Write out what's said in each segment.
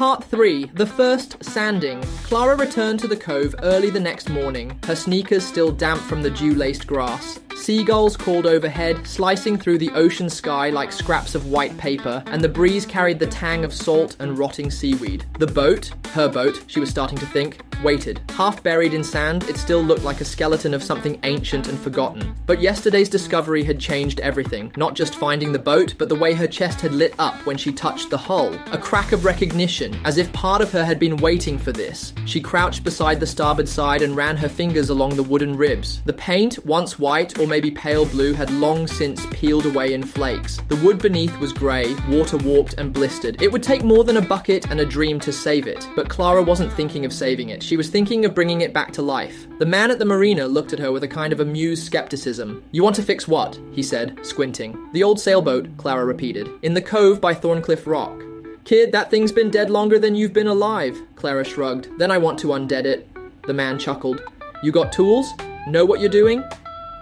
Part 3. The first sanding. Clara returned to the cove early the next morning, her sneakers still damp from the dew-laced grass. Seagulls called overhead, slicing through the ocean sky like scraps of white paper, and the breeze carried the tang of salt and rotting seaweed. The boat, her boat, she was starting to think, waited. Half buried in sand, it still looked like a skeleton of something ancient and forgotten. But yesterday's discovery had changed everything. Not just finding the boat, but the way her chest had lit up when she touched the hull. A crack of recognition, as if part of her had been waiting for this. She crouched beside the starboard side and ran her fingers along the wooden ribs. The paint, once white or maybe pale blue, had long since peeled away in flakes. The wood beneath was grey, water-warped and blistered. It would take more than a bucket and a dream to save it, but Clara wasn't thinking of saving it. She was thinking of bringing it back to life. The man at the marina looked at her with a kind of amused skepticism. "You want to fix what?" he said, squinting. "The old sailboat," Clara repeated. "In the cove by Thorncliffe Rock." "Kid, that thing's been dead longer than you've been alive," Clara shrugged. "Then I want to undead it." The man chuckled. "You got tools? Know what you're doing?"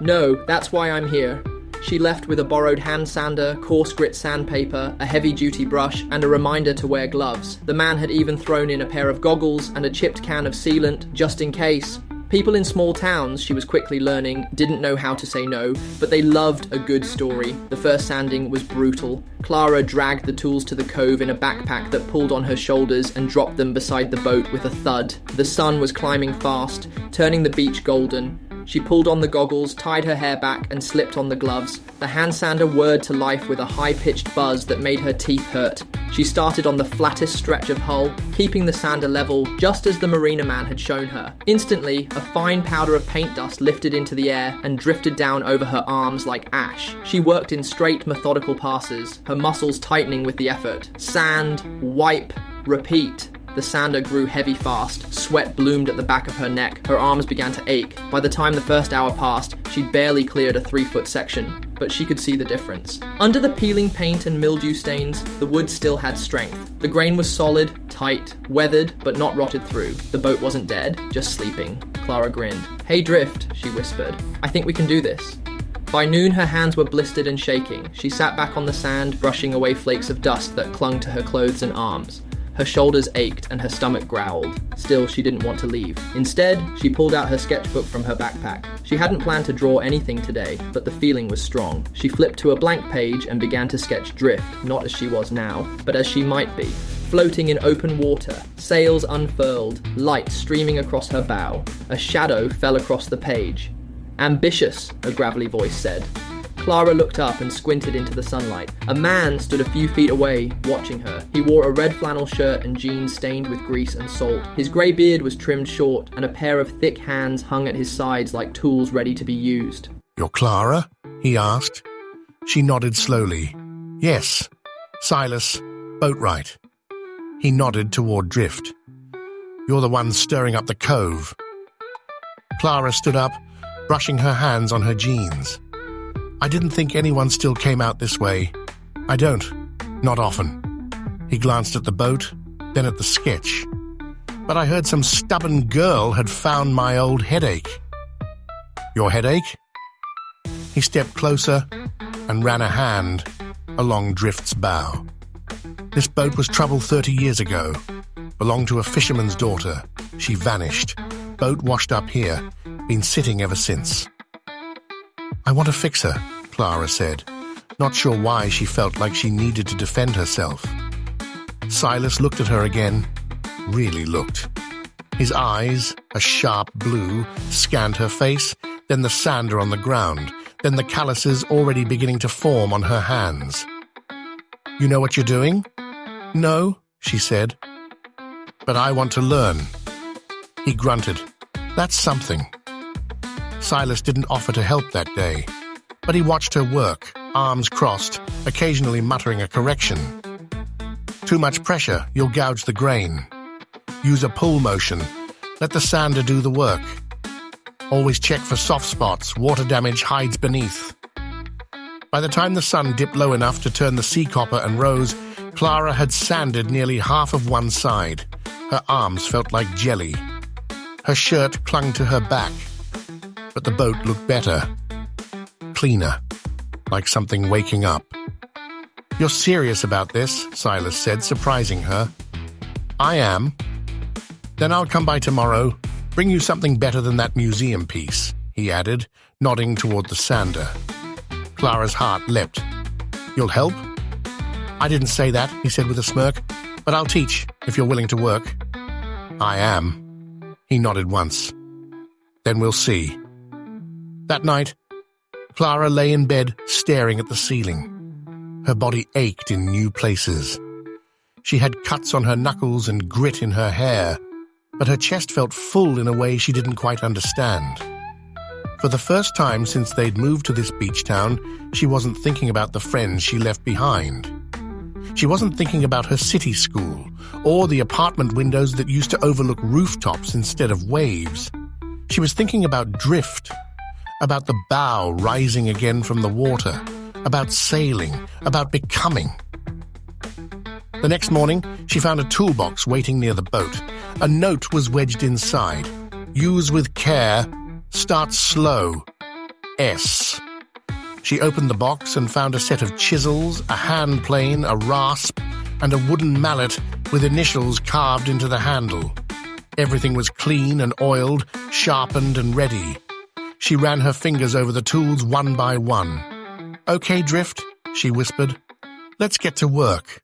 "No, that's why I'm here." She left with a borrowed hand sander, coarse grit sandpaper, a heavy-duty brush, and a reminder to wear gloves. The man had even thrown in a pair of goggles and a chipped can of sealant, just in case. People in small towns, she was quickly learning, didn't know how to say no, but they loved a good story. The first sanding was brutal. Clara dragged the tools to the cove in a backpack that pulled on her shoulders and dropped them beside the boat with a thud. The sun was climbing fast, turning the beach golden. She pulled on the goggles, tied her hair back, and slipped on the gloves. The hand sander whirred to life with a high-pitched buzz that made her teeth hurt. She started on the flattest stretch of hull, keeping the sander level, just as the marina man had shown her. Instantly, a fine powder of paint dust lifted into the air and drifted down over her arms like ash. She worked in straight, methodical passes, her muscles tightening with the effort. Sand, wipe, repeat. The sander grew heavy fast. Sweat bloomed at the back of her neck. Her arms began to ache. By the time the first hour passed, she'd barely cleared a 3-foot section, but she could see the difference. Under the peeling paint and mildew stains, the wood still had strength. The grain was solid, tight, weathered, but not rotted through. The boat wasn't dead, just sleeping. Clara grinned. "Hey, Drift," she whispered. "I think we can do this." By noon, her hands were blistered and shaking. She sat back on the sand, brushing away flakes of dust that clung to her clothes and arms. Her shoulders ached and her stomach growled. Still, she didn't want to leave. Instead, she pulled out her sketchbook from her backpack. She hadn't planned to draw anything today, but the feeling was strong. She flipped to a blank page and began to sketch Drift, not as she was now, but as she might be. Floating in open water, sails unfurled, light streaming across her bow. A shadow fell across the page. "Ambitious," a gravelly voice said. Clara looked up and squinted into the sunlight. A man stood a few feet away, watching her. He wore a red flannel shirt and jeans stained with grease and salt. His grey beard was trimmed short, and a pair of thick hands hung at his sides like tools ready to be used. "You're Clara?" he asked. She nodded slowly. "Yes, Silas, Boatwright." He nodded toward Drift. "You're the one stirring up the cove." Clara stood up, brushing her hands on her jeans. "I didn't think anyone still came out this way. I don't. Not often." He glanced at the boat, then at the sketch. "But I heard some stubborn girl had found my old headache." "Your headache?" He stepped closer and ran a hand along Drift's bow. "This boat was trouble 30 years ago. Belonged to a fisherman's daughter. She vanished. Boat washed up here. Been sitting ever since." "I want to fix her," Clara said, not sure why she felt like she needed to defend herself. Silas looked at her again, really looked. His eyes, a sharp blue, scanned her face, then the sander on the ground, then the calluses already beginning to form on her hands. "You know what you're doing?" "No," she said. "But I want to learn." He grunted. "That's something." Silas didn't offer to help that day, but he watched her work, arms crossed, occasionally muttering a correction. "Too much pressure, you'll gouge the grain. Use a pull motion. Let the sander do the work. Always check for soft spots, water damage hides beneath." By the time the sun dipped low enough to turn the sea copper and rose, Clara had sanded nearly half of one side. Her arms felt like jelly. Her shirt clung to her back. But the boat looked better. Cleaner. Like something waking up. "You're serious about this," Silas said, surprising her. I am. Then I'll come by tomorrow, bring you something better than that museum piece, he added, nodding toward the sander. Clara's heart leapt. You'll help? I didn't say that, he said with a smirk, but I'll teach if you're willing to work. I am. He nodded once. Then we'll see. That night, Clara lay in bed staring at the ceiling. Her body ached in new places. She had cuts on her knuckles and grit in her hair, but her chest felt full in a way she didn't quite understand. For the first time since they'd moved to this beach town, she wasn't thinking about the friends she left behind. She wasn't thinking about her city school, or the apartment windows that used to overlook rooftops instead of waves. She was thinking about drift, about the bow rising again from the water, about sailing, about becoming. The next morning, she found a toolbox waiting near the boat. A note was wedged inside. Use with care. Start slow. S. She opened the box and found a set of chisels, a hand plane, a rasp, and a wooden mallet with initials carved into the handle. Everything was clean and oiled, sharpened and ready. She ran her fingers over the tools one by one. "Okay, Drift," she whispered. "Let's get to work."